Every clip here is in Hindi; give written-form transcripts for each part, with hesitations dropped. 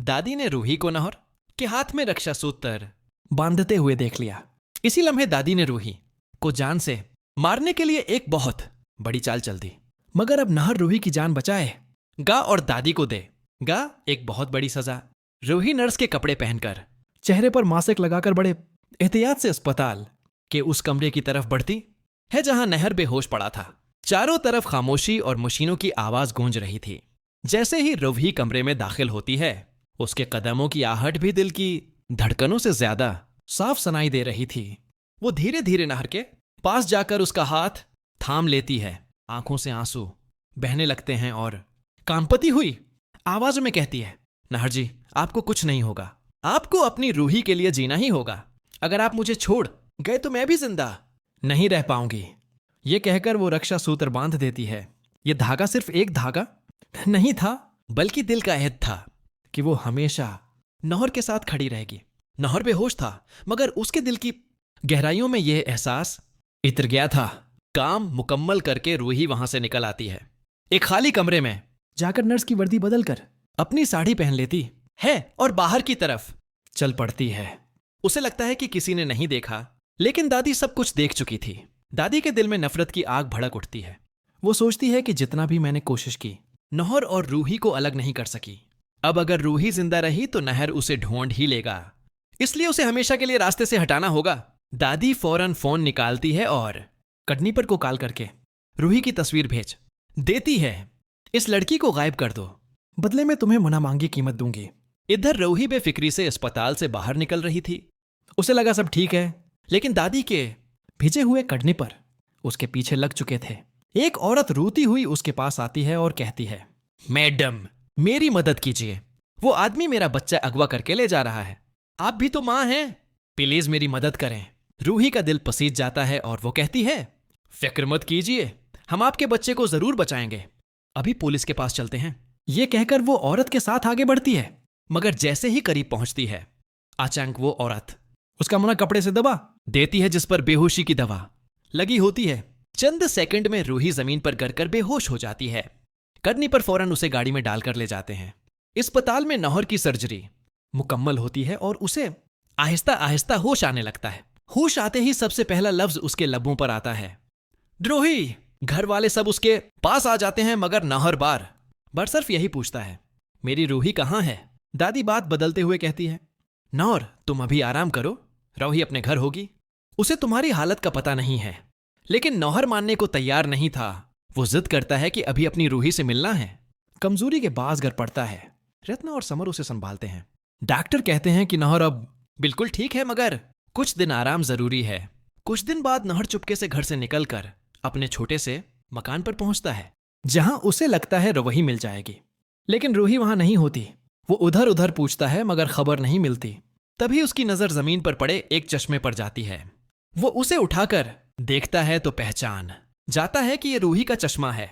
दादी ने रूही को नहर के हाथ में रक्षा सूत्र बांधते हुए देख लिया। इसी लम्हे दादी ने रूही को जान से मारने के लिए एक बहुत बड़ी चाल चल दी, मगर अब नहर रूही की जान बचाएगा और दादी को देगा एक बहुत बड़ी सजा। रूही नर्स के कपड़े पहनकर, चेहरे पर मास्क लगाकर बड़े एहतियात से अस्पताल के उस कमरे की तरफ बढ़ती है जहां नहर बेहोश पड़ा था। चारों तरफ खामोशी और मशीनों की आवाज गूंज रही थी। जैसे ही रूही कमरे में दाखिल होती है, उसके कदमों की आहट भी दिल की धड़कनों से ज्यादा साफ सुनाई दे रही थी। वो धीरे धीरे नहर के पास जाकर उसका हाथ थाम लेती है। आंखों से आंसू बहने लगते हैं और कांपती हुई आवाज में कहती है, नहर जी, आपको कुछ नहीं होगा। आपको अपनी रूही के लिए जीना ही होगा। अगर आप मुझे छोड़ गए तो मैं भी जिंदा नहीं रह पाऊंगी। ये कहकर वो रक्षा सूत्र बांध देती है। ये धागा सिर्फ एक धागा नहीं था, बल्कि दिल का अहद था कि वो हमेशा नहर के साथ खड़ी रहेगी। नहर बेहोश था, मगर उसके दिल की गहराइयों में यह एहसास इतर गया था। काम मुकम्मल करके रूही वहां से निकल आती है। एक खाली कमरे में जाकर नर्स की वर्दी बदलकर अपनी साड़ी पहन लेती है और बाहर की तरफ चल पड़ती है। उसे लगता है कि किसी ने नहीं देखा, लेकिन दादी सब कुछ देख चुकी थी। दादी के दिल में नफरत की आग भड़क उठती है। वो सोचती है कि जितना भी मैंने कोशिश की, नहर और रूही को अलग नहीं कर सकी। अब अगर रूही जिंदा रही तो नहर उसे ढूंढ ही लेगा, इसलिए उसे हमेशा के लिए रास्ते से हटाना होगा। दादी फौरन फोन निकालती है और कटनीपर को कॉल करके रूही की तस्वीर भेज देती है। इस लड़की को गायब कर दो, बदले में तुम्हें मुना मांगी कीमत दूंगी। इधर रूही बेफिक्री से अस्पताल से बाहर निकल रही थी। उसे लगा सब ठीक है, लेकिन दादी के भेजे हुए कटनीपर उसके पीछे लग चुके थे। एक औरत रोती हुई उसके पास आती है और कहती है, मैडम, मेरी मदद कीजिए। वो आदमी मेरा बच्चा अगवा करके ले जा रहा है। आप भी तो मां हैं, प्लीज मेरी मदद करें। रूही का दिल पसीज जाता है और वो कहती है, फिक्र मत कीजिए, हम आपके बच्चे को जरूर बचाएंगे। अभी पुलिस के पास चलते हैं। ये कहकर वो औरत के साथ आगे बढ़ती है, मगर जैसे ही करीब पहुंचती है, अचानक वो औरत उसका मुंह कपड़े से दबा देती है, जिस पर बेहोशी की दवा लगी होती है। चंद सेकंड में रूही जमीन पर गिरकर बेहोश हो जाती है। करनी पर फौरन उसे गाड़ी में डालकर ले जाते हैं। अस्पताल में नहर की सर्जरी मुकम्मल होती है और उसे आहिस्ता आहिस्ता होश आने लगता है। होश आते ही सबसे पहला लफ्ज उसके लबों पर आता है, द्रोही। घर वाले सब उसके पास आ जाते हैं, मगर नहर बार सिर्फ यही पूछता है, मेरी रूही कहां है। दादी बात बदलते हुए कहती है, नौर, तुम अभी आराम करो, रूही अपने घर होगी। उसे तुम्हारी हालत का पता नहीं है। लेकिन नौहर मानने को तैयार नहीं था। वो जिद करता है कि अभी अपनी रूही से मिलना है। कमजोरी के बाज घर पड़ता है। रत्ना और समर उसे संभालते हैं। डॉक्टर कहते हैं कि नौहर अब बिल्कुल ठीक है, मगर कुछ दिन आराम जरूरी है। कुछ दिन बाद नौहर चुपके से घर से निकलकर अपने छोटे से मकान पर पहुंचता है, जहां उसे लगता है रूही मिल जाएगी। लेकिन रूही वहां नहीं होती। वो उधर उधर पूछता है, मगर खबर नहीं मिलती। तभी उसकी नजर जमीन पर पड़े एक चश्मे पर जाती है। वो उसे उठाकर देखता है तो पहचान जाता है कि ये रूही का चश्मा है।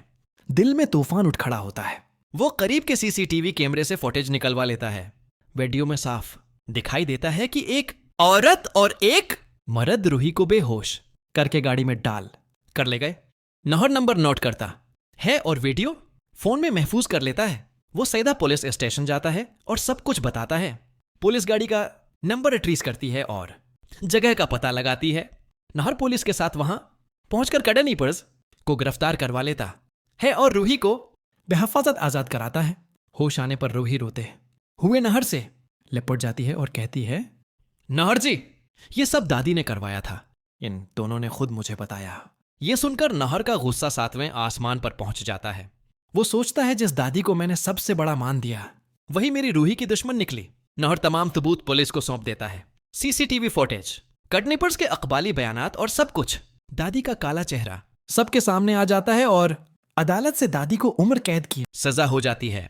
दिल में तूफान उठ खड़ा होता है। वो करीब के सीसीटीवी कैमरे से फुटेज निकलवा लेता है। वीडियो में साफ दिखाई देता है कि एक औरत और एक मर्द रूही को बेहोश करके गाड़ी में डाल कर ले गए। नहर नंबर नोट करता है और वीडियो फोन में महफूज कर लेता है। वो सीधा पुलिस स्टेशन जाता है और सब कुछ बताता है। पुलिस गाड़ी का नंबर ट्रेस करती है और जगह का पता लगाती है। नहर पुलिस के साथ वहां पहुंचकर कटनीपर्स को गिरफ्तार करवा लेता है और रूही को बेहफाजत आजाद कराता है। होश आने पर रूही रोते हुए नहर से लिपट जाती है और कहती है, नहर जी, ये सब दादी ने करवाया था। इन दोनों ने खुद मुझे बताया। ये सुनकर नहर का गुस्सा 7वें आसमान पर पहुंच जाता है। वो सोचता है, जिस दादी को मैंने सबसे बड़ा मान दिया, वही मेरी रूही की दुश्मन निकली। नहर तमाम सबूत पुलिस को सौंप देता है। सीसीटीवी फुटेज, किडनैपर्स के अखबारी बयानात और सब कुछ। दादी का काला चेहरा सबके सामने आ जाता है और अदालत से दादी को उम्र कैद की सजा हो जाती है।